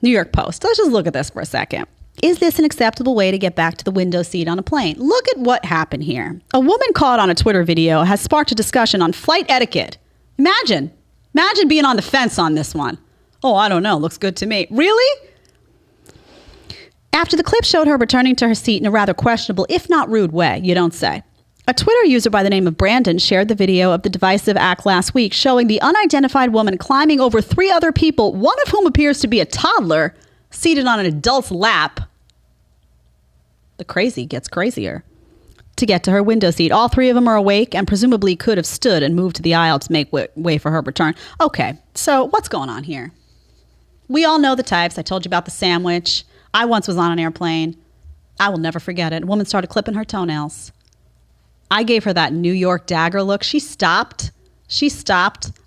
New York Post. Let's just look at this for a second. Is this an acceptable way to get back to the window seat on a plane? Look at what happened here. A woman caught on a Twitter video has sparked a discussion on flight etiquette. Imagine being on the fence on this one. Oh, I don't know. Looks good to me. Really? After the clip showed her returning to her seat in a rather questionable, if not rude way, you don't say. A Twitter user by the name of Brandon shared the video of the divisive act last week, showing the unidentified woman climbing over 3 other people, one of whom appears to be a toddler, seated on an adult's lap. The crazy gets crazier. To get to her window seat. All 3 of them are awake and presumably could have stood and moved to the aisle to make way for her return. Okay, so what's going on here? We all know the types. I told you about the sandwich. I once was on an airplane. I will never forget it. A woman started clipping her toenails. I gave her that New York dagger look. She stopped.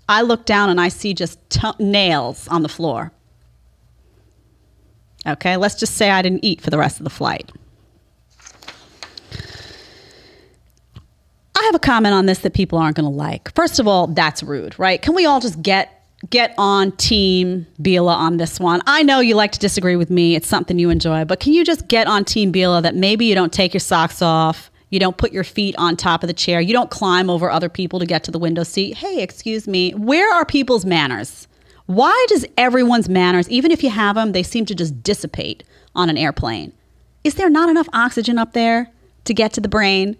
I looked down and I see just nails on the floor. Okay, let's just say I didn't eat for the rest of the flight. I have a comment on this that people aren't going to like. First of all, that's rude, right? Can we all just get on Team Bila on this one? I know you like to disagree with me. It's something you enjoy. But can you just get on Team Bila that maybe you don't take your socks off, you don't put your feet on top of the chair, you don't climb over other people to get to the window seat? Hey, excuse me, where are people's manners? Why does everyone's manners, even if you have them, they seem to just dissipate on an airplane? Is there not enough oxygen up there to get to the brain?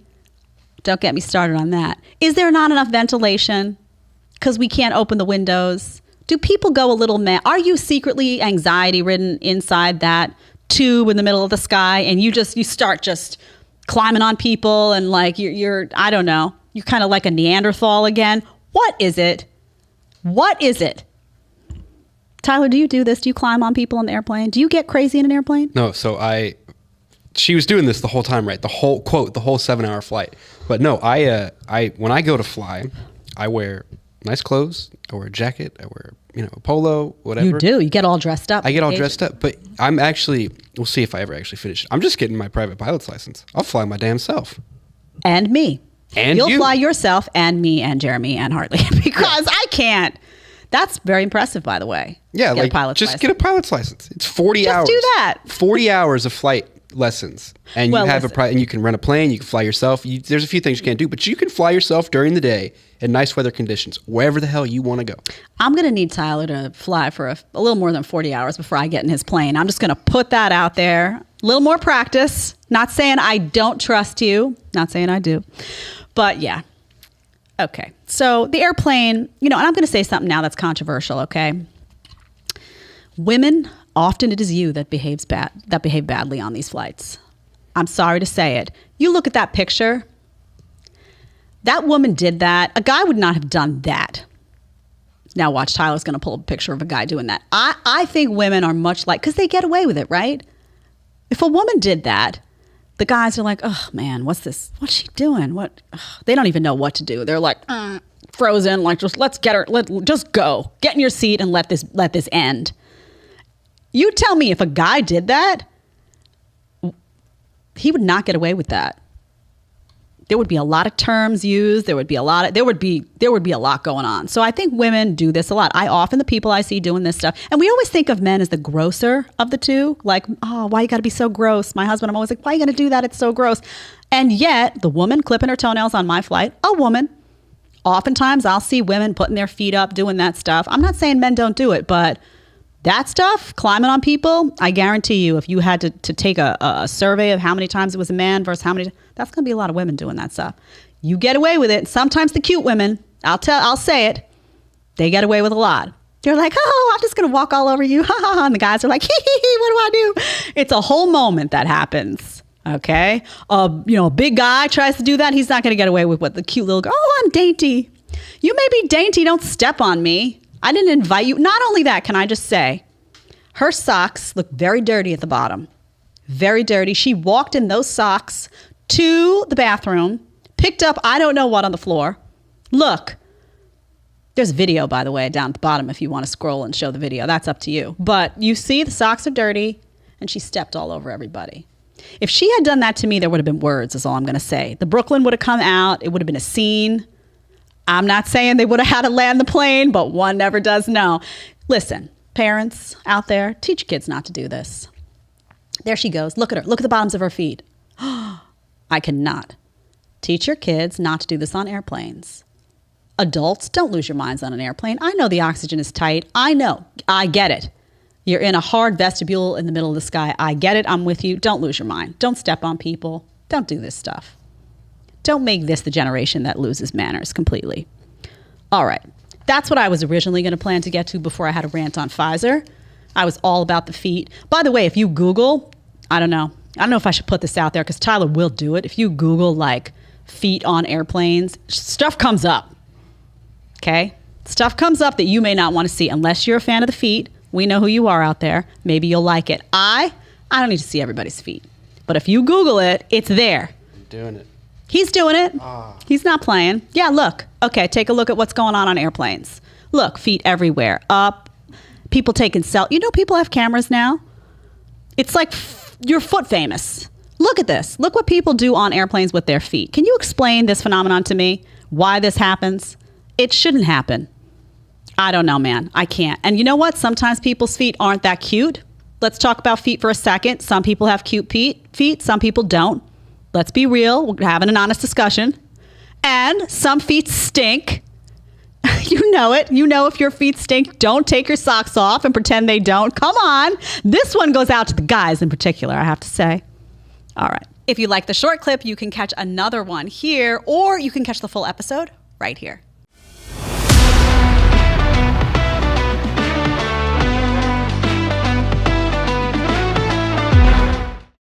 Don't get me started on that. Is there not enough ventilation because we can't open the windows? Do people go a little mad? Are you secretly anxiety ridden inside that tube in the middle of the sky and you start just climbing on people and like you're I don't know, you're kind of like a Neanderthal again? What is it? Tyler, do you do this? Do you climb on people on the airplane? Do you get crazy in an airplane? No, she was doing this the whole time, right? The whole 7-hour flight. But no, when I go to fly, I wear nice clothes. I wear a jacket. I wear, a polo, whatever. You do. You get all dressed up. I get all dressed up. But we'll see if I ever actually finish it. I'm just getting my private pilot's license. I'll fly my damn self. And me. And You'll fly yourself and me and Jeremy and Hartley because I can't. That's very impressive, by the way. Yeah, get a pilot's license. It's 40 hours. Just do that. 40 hours of flight lessons, and you and you can run a plane. You can fly yourself. There's a few things you can't do, but you can fly yourself during the day in nice weather conditions, wherever the hell you want to go. I'm going to need Tyler to fly for a little more than 40 hours before I get in his plane. I'm just going to put that out there. A little more practice. Not saying I don't trust you. Not saying I do. But yeah. Okay. So the airplane, and I'm going to say something now that's controversial, okay? Women, often it is you that behave badly on these flights. I'm sorry to say it. You look at that picture. That woman did that. A guy would not have done that. Now watch, Tyler's going to pull a picture of a guy doing that. I think women are much like, because they get away with it, right? If a woman did that, the guys are like, oh man, what's this? What's she doing? They don't even know what to do. They're like frozen, like let's get her, just go. Get in your seat and let this end. You tell me if a guy did that, he would not get away with that. There would be a lot of terms used. There would be a lot going on. So I think women do this a lot. The people I see doing this stuff, and we always think of men as the grosser of the two. Like, oh, why you got to be so gross? My husband, I'm always like, why you got to do that? It's so gross. And yet the woman clipping her toenails on my flight, a woman. Oftentimes I'll see women putting their feet up, doing that stuff. I'm not saying men don't do it, but that stuff, climbing on people, I guarantee you, if you had to take a survey of how many times it was a man versus how many, that's going to be a lot of women doing that stuff. You get away with it. Sometimes the cute women, I'll say it, they get away with a lot. They're like, oh, I'm just going to walk all over you. And the guys are like, hee hee hee, what do I do? It's a whole moment that happens. Okay. A big guy tries to do that. He's not going to get away with what the cute little girl, oh, I'm dainty. You may be dainty. Don't step on me. I didn't invite you. Not only that, can I just say, her socks look very dirty at the bottom. Very dirty. She walked in those socks to the bathroom, picked up I don't know what on the floor. Look, there's video, by the way, down at the bottom if you want to scroll and show the video. That's up to you. But you see the socks are dirty, and she stepped all over everybody. If she had done that to me, there would have been words, is all I'm going to say. The Brooklyn would have come out. It would have been a scene. I'm not saying they would have had to land the plane, but one never does know. Listen, Parents out there, teach your kids not to do this. There she goes. Look at her. Look at the bottoms of her feet. I cannot. Teach your kids not to do this on airplanes. Adults, don't lose your minds on an airplane. I know the oxygen is tight. I know. I get it. You're in a hard vestibule in the middle of the sky. I get it. I'm with you. Don't lose your mind. Don't step on people. Don't do this stuff. Don't make this the generation that loses manners completely. All right. That's what I was originally going to plan to get to before I had a rant on Pfizer. I was all about the feet. By the way, if you Google, I don't know if I should put this out there because Tyler will do it. If you Google like feet on airplanes, stuff comes up. Okay? Stuff comes up that you may not want to see unless you're a fan of the feet. We know who you are out there. Maybe you'll like it. I don't need to see everybody's feet. But if you Google it, it's there. I'm doing it. He's doing it. He's not playing. Yeah, look. Okay, take a look at what's going on airplanes. Look, feet everywhere. Up. People taking selfies. You know people have cameras now? It's like you're foot famous. Look at this. Look what people do on airplanes with their feet. Can you explain this phenomenon to me? Why this happens? It shouldn't happen. I don't know, man. I can't. And you know what? Sometimes people's feet aren't that cute. Let's talk about feet for a second. Some people have cute feet. Some people don't. Let's be real. We're having an honest discussion. And some feet stink. You know it. You know if your feet stink, don't take your socks off and pretend they don't. Come on. This one goes out to the guys in particular, I have to say. All right. If you like the short clip, you can catch another one here, or you can catch the full episode right here.